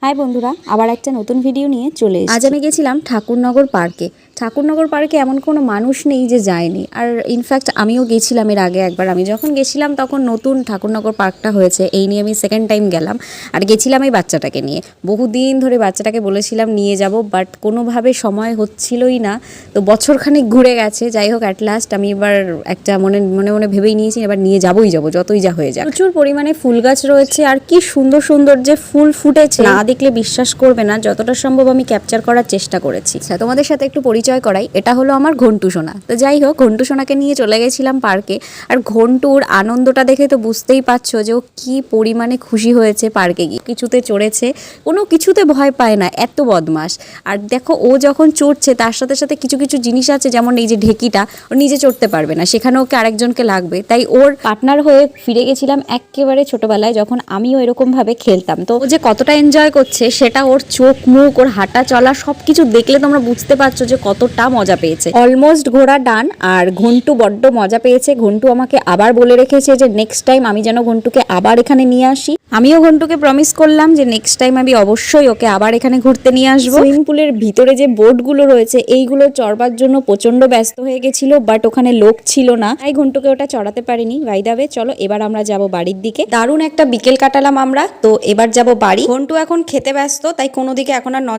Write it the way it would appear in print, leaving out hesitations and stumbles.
High বন্ধুরা, আবার একটা নতুন ভিডিও নিয়ে চলে এসেছি। আজ আমি গেছিলাম ঠাকুরনগর পার্কে। ঠাকুরনগর পার্কে এমন কোনো মানুষ নেই যে যায়নি। আর ইনফ্যাক্ট আমিও গেছিলাম এর আগে একবার। আমি যখন গেছিলাম তখন নতুন ঠাকুরনগর পার্কটা হয়েছে, এই নিয়ে আমি সেকেন্ড টাইম গেলাম। আর গেছিলাম এই বাচ্চাটাকে নিয়ে। বহুদিন ধরে বাচ্চাটাকে বলেছিলাম নিয়ে যাব, বাট কোনোভাবে সময় হচ্ছিলই না। তো বছরখানেক ঘুরে গেছে। যাই হোক, অ্যাট লাস্ট আমি এবার একটা মনে মনে ভেবেই নিয়েছি এবার নিয়ে যাবোই যাবো, যতই যা হয়ে যায়। প্রচুর পরিমাণে ফুল গাছ রয়েছে আর কি সুন্দর সুন্দর যে ফুল ফুটেছে, না দেখলে বিশ্বাস করবে না। যতটা সম্ভব আমি ক্যাপচার করার চেষ্টা করেছি। তোমাদের সাথে একটু পরিচয় করাই, এটা হলো আমার ঘন্টু সোনা। তো যাই হোক, ঘন্টু সোনাকে নিয়ে চলে গেছিলাম পার্কে। আর ঘন্টুর আনন্দটা দেখে তো বুঝতেই পারছো যে ও কি পরিমাণে খুশি হয়েছে পার্কে গিয়ে। কিছুতে চড়েছে, কোনো কিছুতে ভয় পায় না, এত বদমাস। আর দেখো, ও যখন চড়ছে তার সাথে সাথে কিছু কিছু জিনিস আছে, যেমন এই যে ঢেকিটা, ও নিজে চড়তে পারবে না, সেখানে ওকে আরেকজনকে লাগবে। তাই ওর পার্টনার হয়ে ফিরে গেছিলাম একেবারে ছোটবেলায়, যখন আমিও এরকম ভাবে খেলতাম। তো ও যে কতটা এনজয় করছে সেটা ওর চোখ মুখ, ওর হাঁটা চলা সবকিছু দেখলে তোমরা বুঝতে পারছো যে কতটা মজা পেয়েছে। অলমোস্ট ঘোড়া ডান। আর ঘন্টু বড্ড মজা পেয়েছে। ঘন্টু আমাকে আবার বলে রেখেছে যে নেক্সট টাইম আমি যেন ঘন্টুকে আবার এখানে নিয়ে আসি। আমিও ঘন্টুকে প্রমিস করলাম যে নেক্সট টাইম আমি অবশ্যই ওকে আবার এখানে ঘুরতে নিয়ে আসবো। সুইমিং পুলের ভিতরে যে বোটগুলো রয়েছে, এইগুলো চড়বার জন্য প্রচন্ড ব্যস্ত হয়ে গেছিল, বাট ওখানে লোক ছিল না, তাই ঘন্টুকে ওটা চড়াতে পারিনি। বাই দ্য ওয়ে, চলো এবার আমরা যাব বাড়ির দিকে। দারুণ একটা বিকেল কাটালাম আমরা। তো এবার যাব বাড়ি। ঘন্টু এখন খেতে ব্যস্ত, তাই কোনো দিকে এখন আর